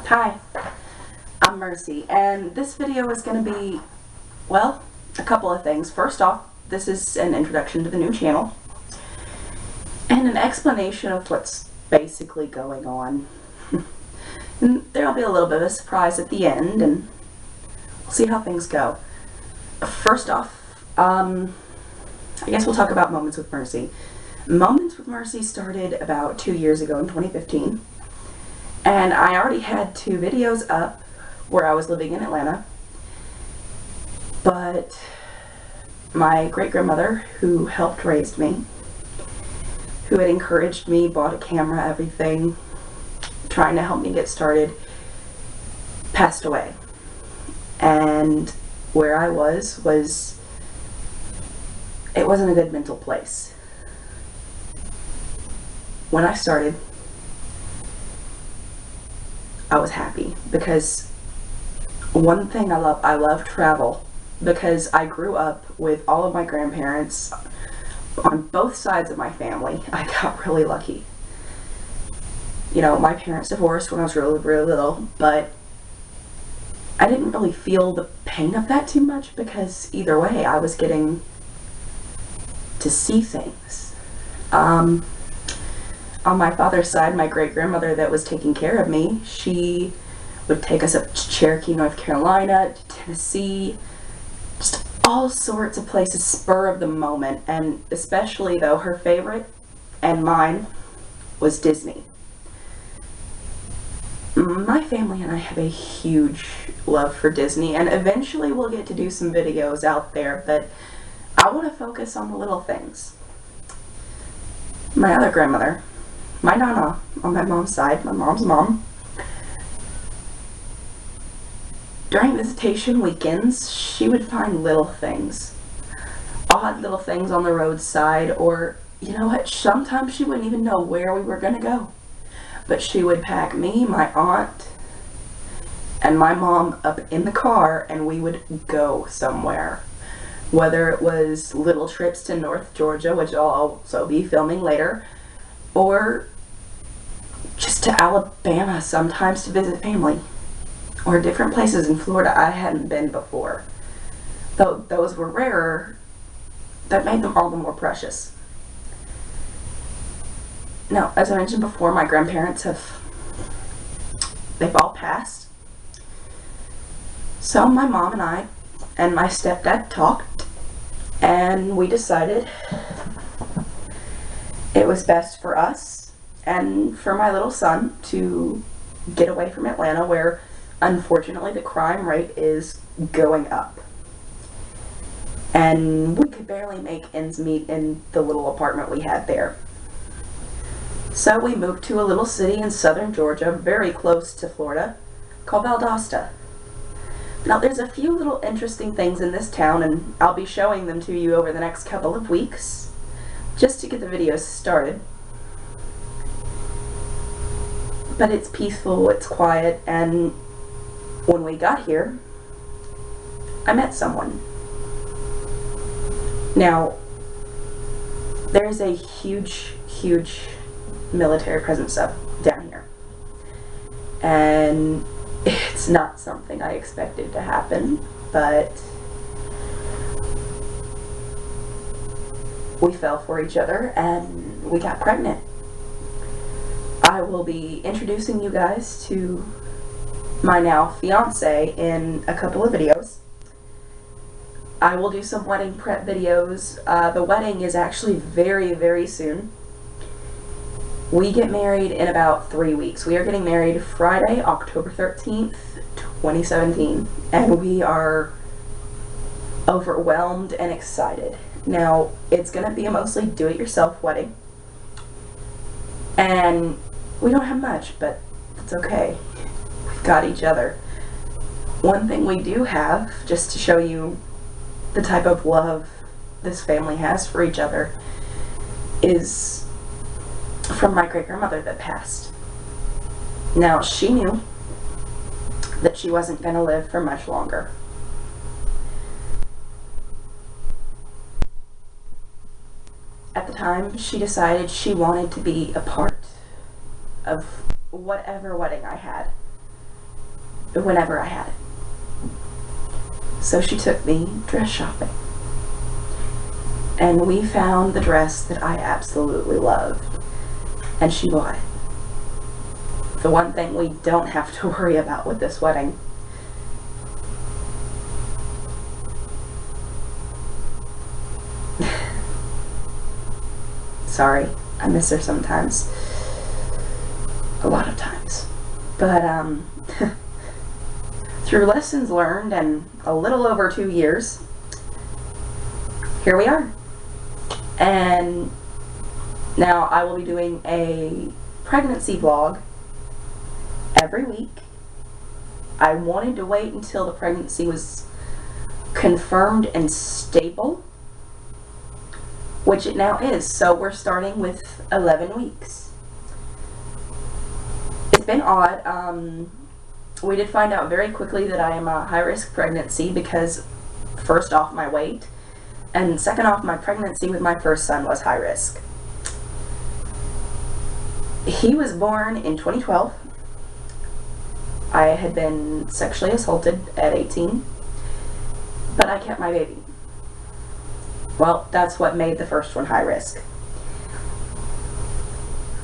Hi, I'm Mercy, and this video is going to be, well, a couple of things. First off, this is an introduction to the new channel, and an explanation of what's basically going on. And there'll be a little bit of a surprise at the end, and we'll see how things go. First off, I guess we'll talk about Moments with Mercy. Moments with Mercy started about 2 years ago in 2015. And I already had 2 videos up where I was living in Atlanta, but my great-grandmother, who helped raise me, who had encouraged me, bought a camera, everything, trying to help me get started, passed away. And where I was, it wasn't a good mental place. When I started, I was happy because one thing I love travel, because I grew up with all of my grandparents on both sides of my family. I got really lucky. You know, my parents divorced when I was really, really little, but I didn't really feel the pain of that too much because either way I was getting to see things. On my father's side, my great-grandmother that was taking care of me, she would take us up to Cherokee, North Carolina, to Tennessee, just all sorts of places, spur of the moment. And especially though, her favorite and mine was Disney. My family and I have a huge love for Disney, and eventually we'll get to do some videos out there, but I want to focus on the little things. My other grandmother, my Nana, on my mom's side, my mom's mom, during visitation weekends, she would find little things, odd little things on the roadside, or, you know what, sometimes she wouldn't even know where we were going to go. But she would pack me, my aunt, and my mom up in the car, and we would go somewhere. Whether it was little trips to North Georgia, which I'll also be filming later, or just to Alabama sometimes to visit family, or different places in Florida I hadn't been before. Though those were rarer, that made them all the more precious. Now, as I mentioned before, my grandparents they've all passed. So my mom and I and my stepdad talked, and we decided it was best for us and for my little son to get away from Atlanta, where unfortunately the crime rate is going up. And we could barely make ends meet in the little apartment we had there. So we moved to a little city in southern Georgia, very close to Florida, called Valdosta. Now there's a few little interesting things in this town, and I'll be showing them to you over the next couple of weeks, just to get the videos started. But it's peaceful, it's quiet, and when we got here, I met someone. Now, there's a huge military presence up down here, and it's not something I expected to happen, but we fell for each other and we got pregnant. I will be introducing you guys to my now fiance in a couple of videos. I will do some wedding prep videos. The wedding is actually very soon. We get married in about 3 weeks. We are getting married Friday, October 13th, 2017, and we are overwhelmed and excited. Now, it's going to be a mostly do-it-yourself wedding, and we don't have much, but it's okay. We've got each other. One thing we do have, just to show you the type of love this family has for each other, is from my great-grandmother that passed. Now, she knew that she wasn't going to live for much longer. At the time, she decided she wanted to be a part of whatever wedding I had. whenever I had it. So she took me dress shopping. And we found the dress that I absolutely loved. And she bought it. The one thing we don't have to worry about with this wedding. Sorry, I miss her sometimes. A lot of times. But, through lessons learned and a little over 2 years, here we are. And now I will be doing a pregnancy vlog every week. I wanted to wait until the pregnancy was confirmed and stable, which it now is. So we're starting with 11 weeks. It's been odd. We did find out very quickly that I am a high-risk pregnancy because, first off, my weight, and second off, my pregnancy with my first son was high risk. He was born in 2012. I had been sexually assaulted at 18, but I kept my baby. Well, that's what made the first one high risk.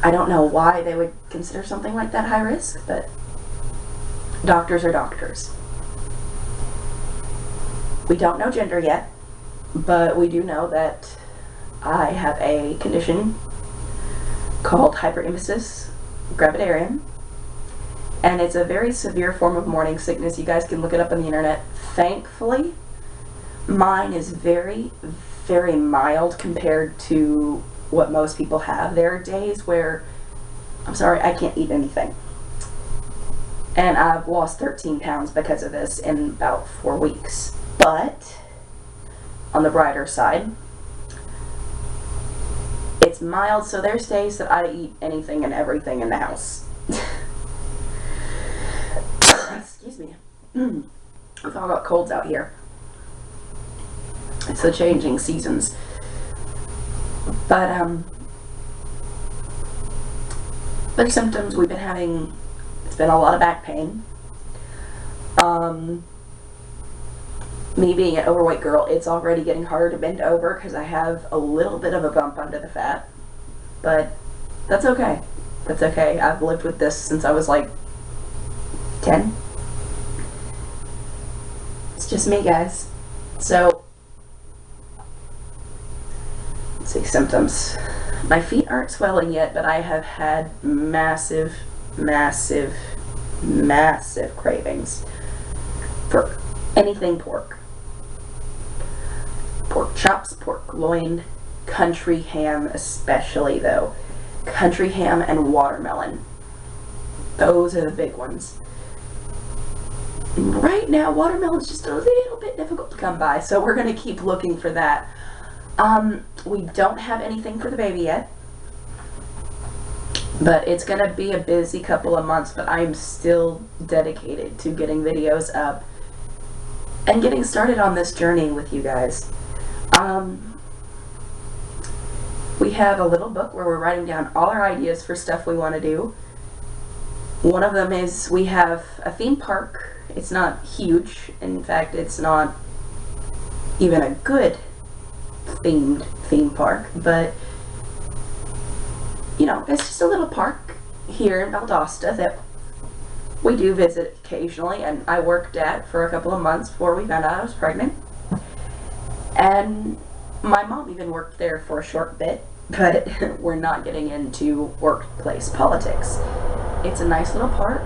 I don't know why they would consider something like that high risk, but doctors are doctors. We don't know gender yet, but we do know that I have a condition called hyperemesis gravidarum, and it's a very severe form of morning sickness. You guys can look it up on the internet. Thankfully, mine is very, very mild compared to what most people have. There are days where, I'm sorry, I can't eat anything. And I've lost 13 pounds because of this in about 4 weeks. But, on the brighter side, it's mild, so there's days that I eat anything and everything in the house. Excuse me. We've all got colds out here. It's the changing seasons. But, there's symptoms we've been having. It's been a lot of back pain. Me being an overweight girl, it's already getting harder to bend over because I have a little bit of a bump under the fat. But that's okay. That's okay. I've lived with this since I was like 10. It's just me, guys. So, let's see, symptoms. My feet aren't swelling yet, but I have had massive cravings for anything pork. Pork chops, pork loin, country ham especially though. Country ham and watermelon. Those are the big ones. Right now, watermelon's just a little bit difficult to come by, so we're going to keep looking for that. We don't have anything for the baby yet, but it's going to be a busy couple of months, but I'm still dedicated to getting videos up and getting started on this journey with you guys. We have a little book where we're writing down all our ideas for stuff we want to do. One of them is we have a theme park. It's not huge. In fact, it's not even a good themed theme park, but you know, it's just a little park here in Valdosta that we do visit occasionally, and I worked at for a couple of months before we found out I was pregnant. And my mom even worked there for a short bit, but we're not getting into workplace politics. It's a nice little park.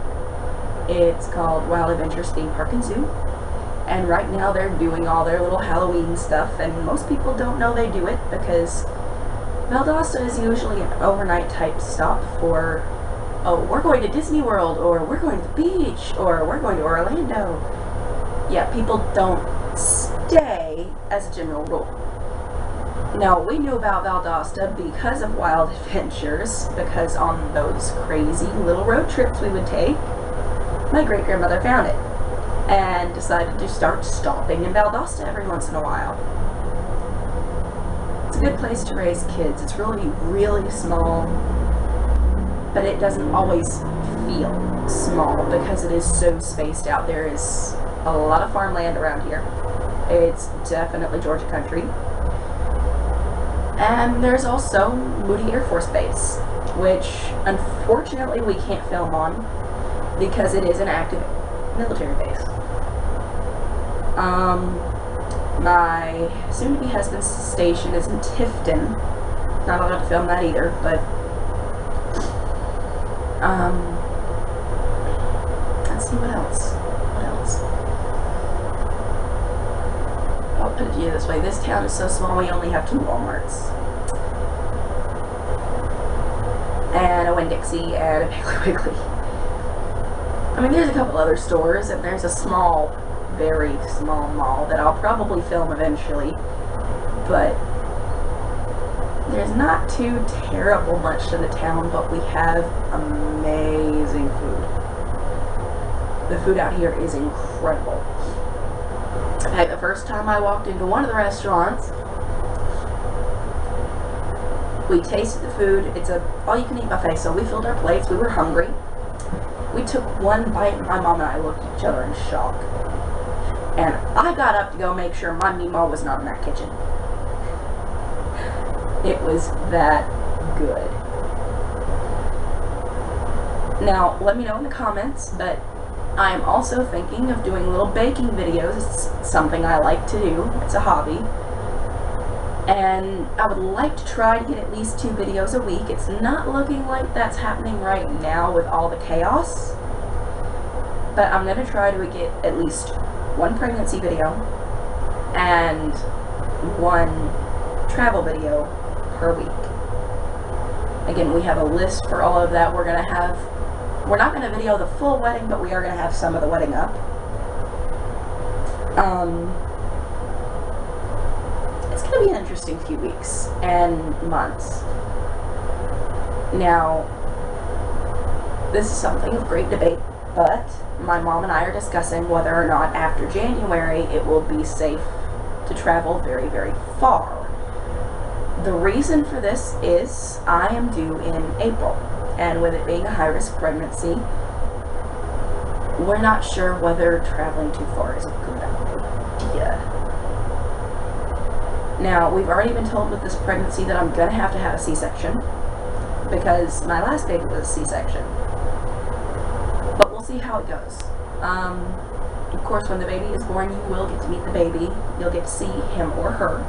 It's called Wild Adventures Theme Park and Zoo. And right now they're doing all their little Halloween stuff, and most people don't know they do it because Valdosta is usually an overnight type stop for, oh, we're going to Disney World, or we're going to the beach, or we're going to Orlando. Yeah, people don't stay as a general rule. Now, we knew about Valdosta because of Wild Adventures, because on those crazy little road trips we would take, my great-grandmother found it and decided to start stopping in Valdosta every once in a while. It's a good place to raise kids. It's really, really small, but it doesn't always feel small because it is so spaced out. There is a lot of farmland around here. It's definitely Georgia country. And there's also Moody Air Force Base, which unfortunately we can't film on because it is an active military base. My soon-to-be husband's station is in Tifton. Not allowed to film that either, but let's see what else. I'll put it to you this way. This town is so small we only have 2 Walmarts. And a Winn-Dixie and a Piggly Wiggly. I mean, there's a couple other stores, and there's a small, very small mall that I'll probably film eventually, but there's not too terrible much to the town, but we have amazing food. The food out here is incredible. In fact, the first time I walked into one of the restaurants, we tasted the food. It's a all-you-can-eat buffet, so we filled our plates. We were hungry. We took one bite, and my mom and I looked at each other in shock. And I got up to go make sure my Meemaw was not in that kitchen. It was that good. Now, let me know in the comments, but I am also thinking of doing little baking videos. It's something I like to do. It's a hobby. And I would like to try to get at least 2 videos a week. It's not looking like that's happening right now with all the chaos. But I'm going to try to get at least 1 pregnancy video and 1 travel video per week. Again, we have a list for all of that. We're not going to video the full wedding, but we are going to have some of the wedding up. It's going to be an interesting few weeks and months. Now, this is something of great debate, but my mom and I are discussing whether or not after January it will be safe to travel very, very far. The reason for this is I am due in April, and with it being a high-risk pregnancy, we're not sure whether traveling too far is a good idea. Now, we've already been told with this pregnancy that I'm going to have a C-section, because my last baby was a C-section. But we'll see how it goes. Of course, when the baby is born, you will get to meet the baby. You'll get to see him or her.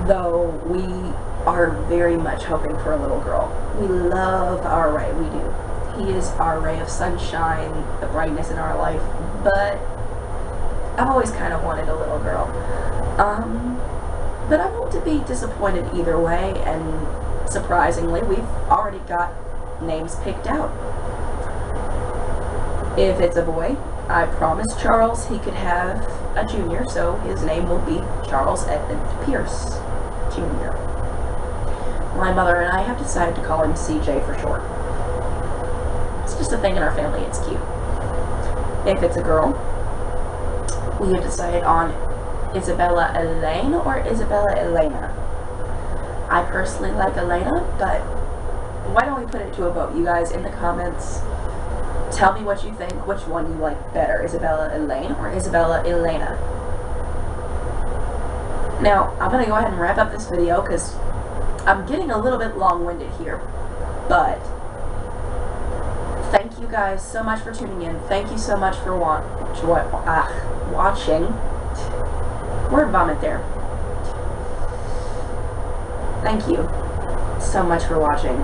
Though we are very much hoping for a little girl. We love our Ray, we do. He is our ray of sunshine, the brightness in our life, but I've always kind of wanted a little girl. But I won't be disappointed either way, and surprisingly, we've already got names picked out. If it's a boy, I promised Charles he could have a junior, so his name will be Charles Edmund Pierce Jr. My mother and I have decided to call him CJ for short. It's just a thing in our family, it's cute. If it's a girl, we have decided on Isabella Elaine or Isabella Elena. I personally like Elena, but why don't we put it to a vote? You guys in the comments, tell me what you think, which one you like better, Isabella Elaine or Isabella Elena. Now, I'm going to go ahead and wrap up this video because I'm getting a little bit long-winded here, but thank you guys so much for tuning in. Thank you so much for watching. Word vomit there. Thank you so much for watching.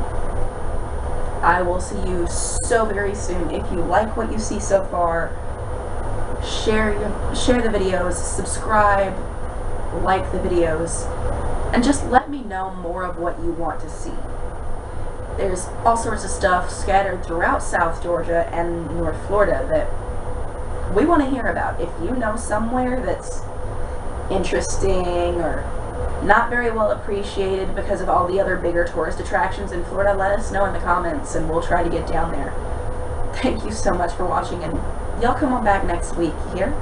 I will see you so very soon. If you like what you see so far, share the videos, subscribe, like the videos, and just let me know more of what you want to see. There's all sorts of stuff scattered throughout South Georgia and North Florida that we want to hear about. If you know somewhere that's interesting or not very well appreciated because of all the other bigger tourist attractions in Florida, let us know in the comments and we'll try to get down there. Thank you so much for watching, and y'all come on back next week, you hear?